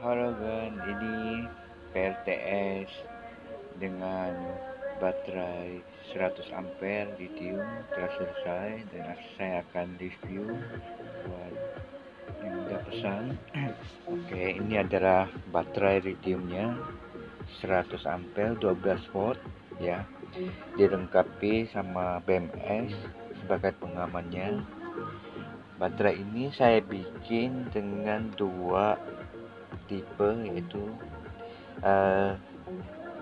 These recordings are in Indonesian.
Halo Gan, ini PLTS dengan baterai 100 ampere lithium telah selesai dan saya akan review buat yang udah pesan. Oke, ini adalah baterai lithiumnya 100 ampere 12 volt ya, dilengkapi sama BMS sebagai pengamannya. Baterai ini saya bikin dengan dua tipe, yaitu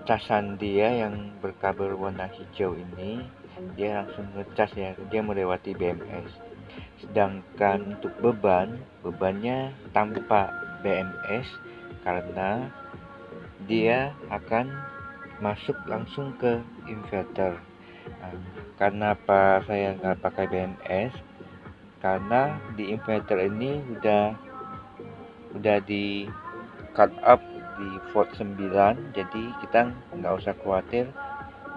casan dia yang berkabel warna hijau ini dia langsung ngecas ya, dia melewati BMS. Sedangkan untuk bebannya tanpa BMS karena dia akan masuk langsung ke inverter. Nah, karena apa saya nggak pakai BMS, karena di inverter ini udah di cut up di volt 9, jadi kita nggak usah khawatir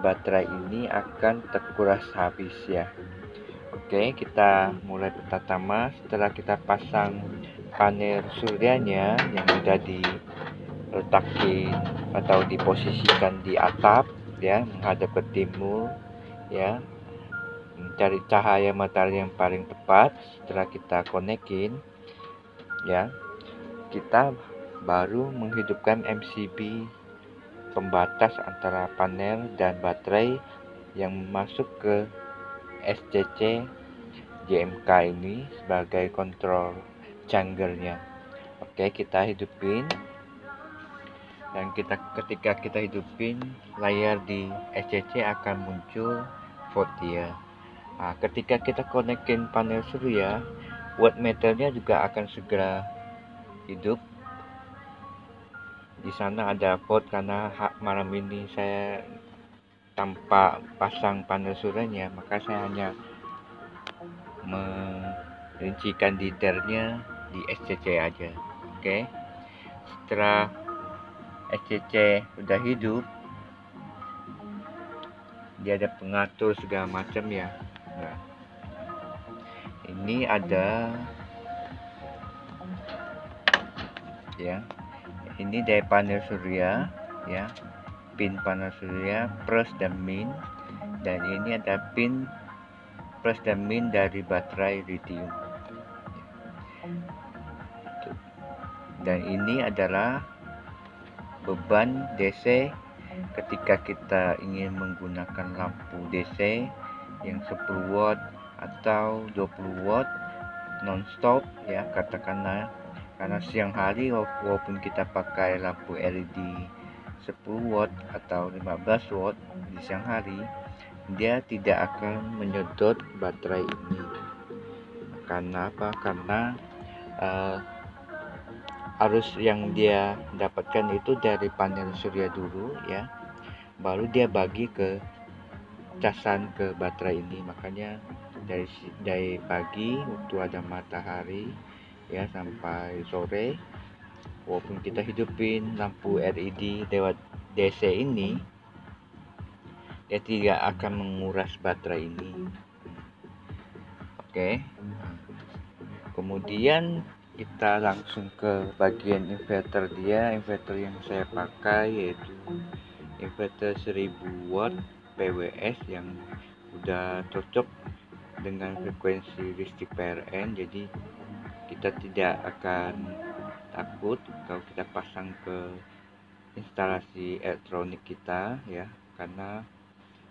baterai ini akan terkuras habis ya. Oke, kita mulai pertama. Setelah kita pasang panel suryanya yang sudah diletakin atau diposisikan di atap ya, menghadap ke timur ya, mencari cahaya matahari yang paling tepat. Setelah kita konekin ya, kita baru menghidupkan MCB pembatas antara panel dan baterai yang masuk ke SCC JMK ini sebagai kontrol changernya. Oke, kita hidupin, dan ketika kita hidupin, layar di SCC akan muncul voltnya. Nah, ketika kita konekin panel surya, wattmeternya juga akan segera hidup. Di sana ada volt karena malam ini saya tanpa pasang panel suryanya, maka saya hanya merincikan detailnya di SCC aja. Oke, setelah SCC udah hidup, dia ada pengatur segala macam ya. Nah, ini ada ya, ini dari panel surya ya, pin panel surya plus dan min, dan ini ada pin plus dan min dari baterai lithium. Dan ini adalah beban DC ketika kita ingin menggunakan lampu DC yang 10 watt atau 20 watt non-stop ya, katakanlah. Karena siang hari walaupun kita pakai lampu LED 10 watt atau 15 watt di siang hari, dia tidak akan menyedot baterai ini. Karena apa? Karena arus yang dia dapatkan itu dari panel surya dulu ya, baru dia bagi ke casan ke baterai ini. Makanya dari pagi waktu ada matahari ya sampai sore, walaupun kita hidupin lampu LED lewat DC ini, dia tidak akan menguras baterai ini. Oke, kemudian kita langsung ke bagian inverter dia. Inverter yang saya pakai yaitu inverter 1000 watt PWS yang udah cocok dengan frekuensi listrik PLN, jadi kita tidak akan takut kalau kita pasang ke instalasi elektronik kita ya, karena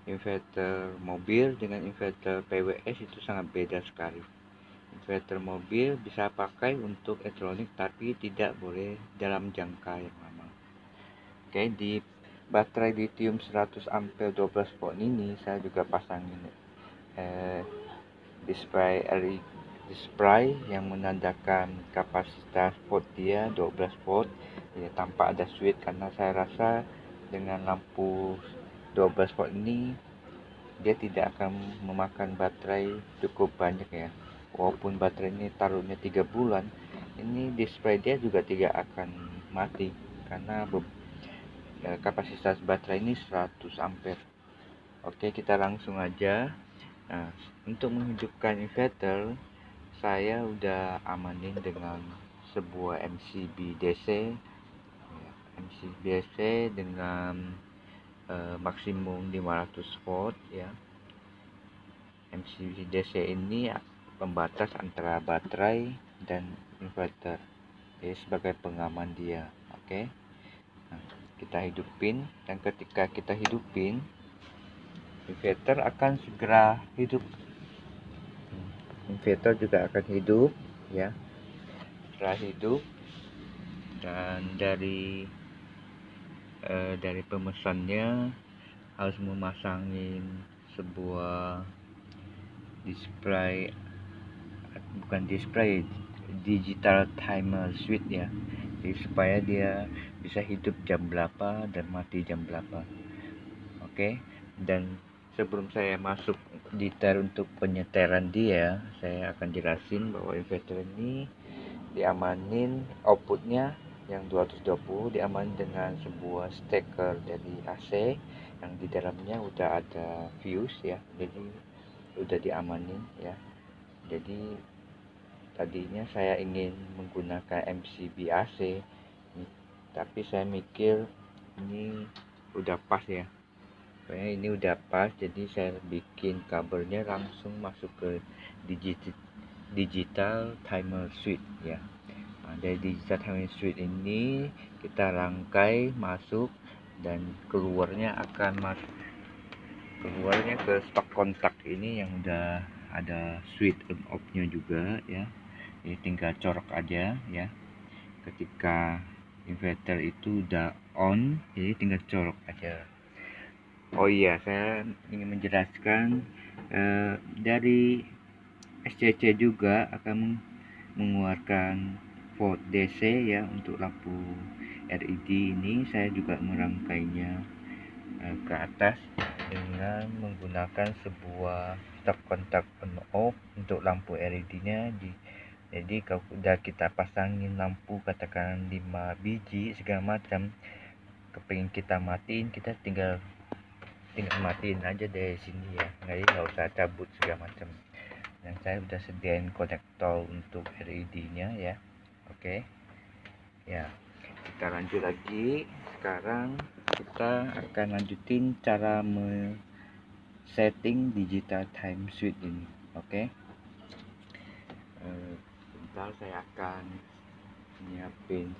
inverter mobil dengan inverter PWS itu sangat beda sekali. Inverter mobil bisa pakai untuk elektronik tapi tidak boleh dalam jangka yang lama. Oke, di baterai lithium 100 ampere 12 volt ini saya juga pasangin display LED display yang menandakan kapasitas volt dia 12 volt ya, tanpa ada switch, karena saya rasa dengan lampu 12 volt ini dia tidak akan memakan baterai cukup banyak ya. Walaupun baterai ini taruhnya 3 bulan, ini display dia juga tidak akan mati karena kapasitas baterai ini 100 ampere. Oke, kita langsung aja. Nah, untuk menghidupkan inverter, saya udah amanin dengan sebuah MCB DC MCBC dengan maksimum 500 volt ya. MCDC ini pembatas antara baterai dan inverter, jadi sebagai pengaman dia. Oke, nah, kita hidupin, dan ketika kita hidupin, inverter akan segera hidup. Inverter juga akan hidup ya. Setelah hidup, dan dari pemesannya harus memasangin sebuah digital timer switch ya, jadi supaya dia bisa hidup jam berapa dan mati jam berapa. Oke, dan sebelum saya masuk detail untuk penyeteran dia, saya akan jelasin bahwa inverter ini diamanin outputnya yang 220 diamanin dengan sebuah steker dari AC yang di dalamnya udah ada fuse ya, jadi udah diamanin ya. Jadi tadinya saya ingin menggunakan MCB AC, tapi saya mikir ini udah pas ya, kayaknya ini udah pas, jadi saya bikin kabelnya langsung masuk ke digital timer switch ya. Nah, dari digital timer switch ini kita rangkai masuk, dan keluarnya ke stok kontak ini yang udah ada switch on off nya juga ya. Jadi tinggal corok aja ya. Ketika inverter itu udah on, jadi tinggal corok aja. Oh iya, saya ingin menjelaskan dari SCC juga akan mengeluarkan volt DC ya untuk lampu LED ini. Saya juga merangkainya ke atas dengan menggunakan sebuah stop kontak on off untuk lampu LED nya jadi kalau udah kita pasangin lampu katakan 5 biji segala macam, kepingin kita matiin, kita tinggal matiin aja dari sini ya, jadi nggak usah cabut segala macam. Dan saya udah sediain konektor untuk LED nya ya. Oke ya, kita lanjut lagi. Sekarang kita akan lanjutin cara setting digital time switch ini. Oke, sebentar saya akan nyiapin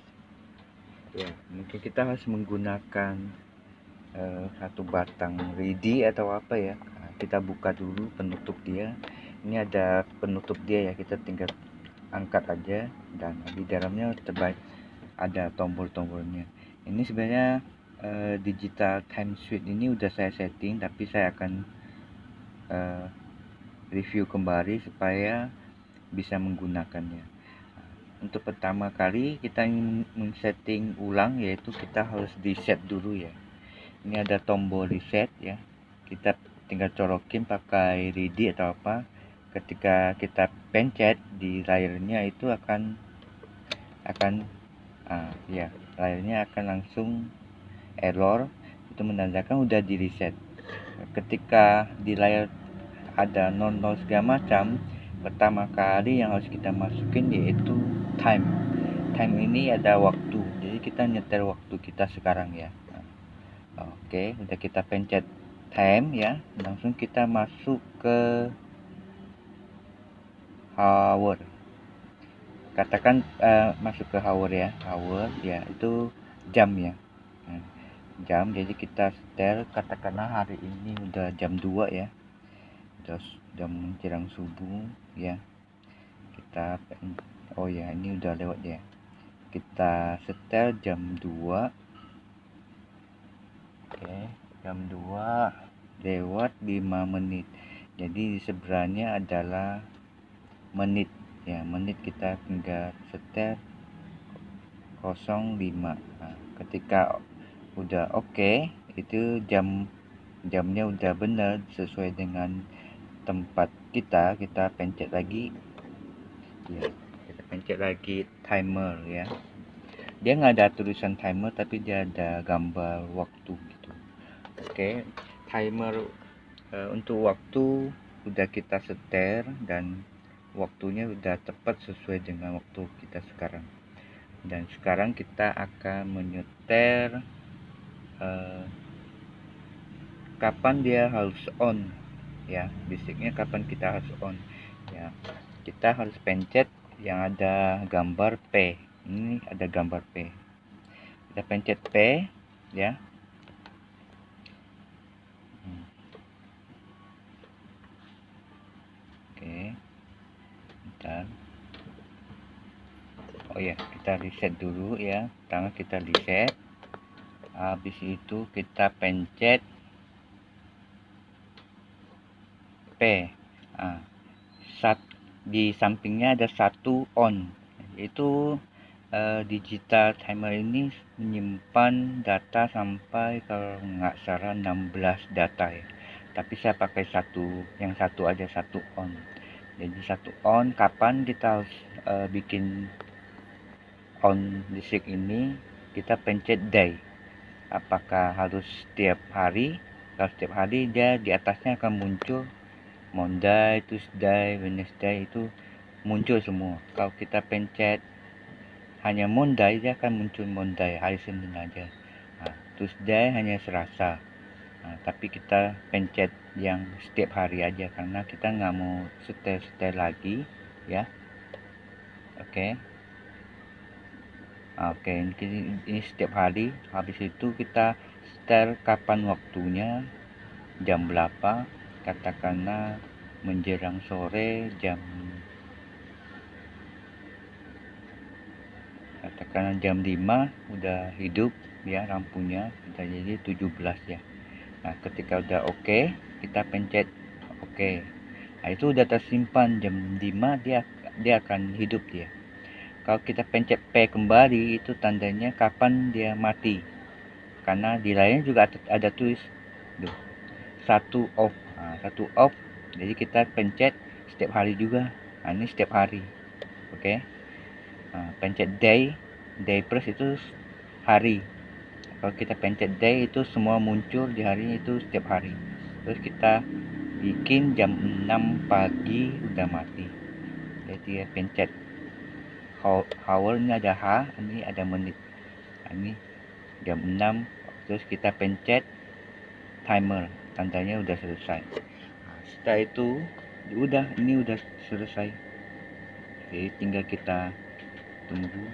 ya. Mungkin kita harus menggunakan satu batang ready atau apa ya. Nah, kita buka dulu penutup dia. Ini ada penutup dia ya, kita tinggal angkat aja, dan di dalamnya terbaik ada tombol-tombolnya. Ini sebenarnya digital time switch ini udah saya setting, tapi saya akan review kembali supaya bisa menggunakannya. Untuk pertama kali kita ingin men-setting ulang, yaitu kita harus reset dulu ya. Ini ada tombol reset ya, kita tinggal colokin pakai ready atau apa. Ketika kita pencet di layarnya itu akan ya, layarnya akan langsung error, itu menandakan udah di reset. Ketika di layar ada 00 segala macam, pertama kali yang harus kita masukin yaitu time ini ada waktu, jadi kita nyetel waktu kita sekarang ya. Oke, udah kita pencet time ya, langsung kita masuk ke hour. Katakan masuk ke hour ya, itu jam ya. Jam, jadi kita setel katakanlah hari ini udah jam 2 ya, udah menjelang subuh ya. Kita ini udah lewat ya, kita setel jam 2. Oke, jam 2 lewat 5 menit, jadi di sebelahnya adalah menit ya, menit kita tinggal setel 05. Nah, ketika udah oke, itu jamnya udah benar sesuai dengan tempat kita pencet lagi ya, kita pencet lagi timer ya. Dia nggak ada tulisan timer, tapi dia ada gambar waktu gitu. Oke, timer untuk waktu udah kita setel dan waktunya udah tepat sesuai dengan waktu kita sekarang. Dan sekarang kita akan menyetel kapan dia harus on, ya, basicnya kapan kita harus on, ya. Kita harus pencet yang ada gambar P. Ini ada gambar P, kita pencet P, ya. Oke, bentar. Oh ya, kita reset dulu ya. Pertama kita reset, habis itu kita pencet P. Di sampingnya ada satu on, itu digital timer ini menyimpan data sampai kalau nggak salah 16 data ya, tapi saya pakai yang satu aja, satu on. Jadi satu on, kapan kita harus bikin on listrik ini, kita pencet day. Apakah harus setiap hari? Kalau setiap hari, dia di atasnya akan muncul Monday, Tuesday, Wednesday, itu muncul semua. Kalau kita pencet hanya Monday, dia akan muncul Monday, hari Senin aja. Tuesday hanya Selasa. Tapi kita pencet yang setiap hari aja karena kita nggak mau setel lagi, ya. Oke. Oke, ini setiap hari. Habis itu kita setel kapan waktunya, jam berapa, katakanlah menjelang sore katakanlah jam 5 udah hidup ya lampunya, udah jadi 17 ya. Nah, ketika udah oke, kita pencet oke. Nah, itu udah tersimpan jam 5, dia akan hidup dia. Kalau kita pencet P kembali, itu tandanya kapan dia mati. Karena di layarnya juga ada tulis satu off. Satu off. Jadi kita pencet setiap hari juga. Ini setiap hari. Oke. Pencet day plus itu hari. Kalau kita pencet day, itu semua muncul di hari itu setiap hari. Terus kita bikin jam 6 pagi udah mati. Jadi ya pencet hour, ini ada H, ini ada menit. Ini jam 6, terus kita pencet timer, tandanya udah selesai. Setelah itu ini udah selesai. Jadi tinggal kita tunggu.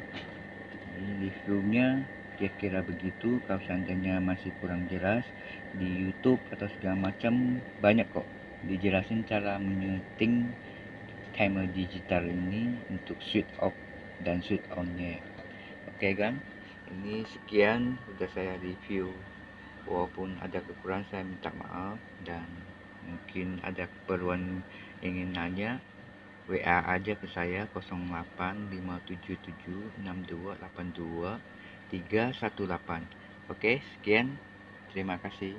Ini reviewnya kira-kira begitu. Kalau seandainya masih kurang jelas, di YouTube atau segala macam banyak kok dijelasin cara menyeting timer digital ini untuk switch off dan switch on-nya. Oke kan, ini sekian udah saya review. Walaupun ada kekurangan, saya minta maaf. Dan mungkin ada keperluan ingin nanya, WA aja ke saya 085776282318. Oke, sekian, terima kasih.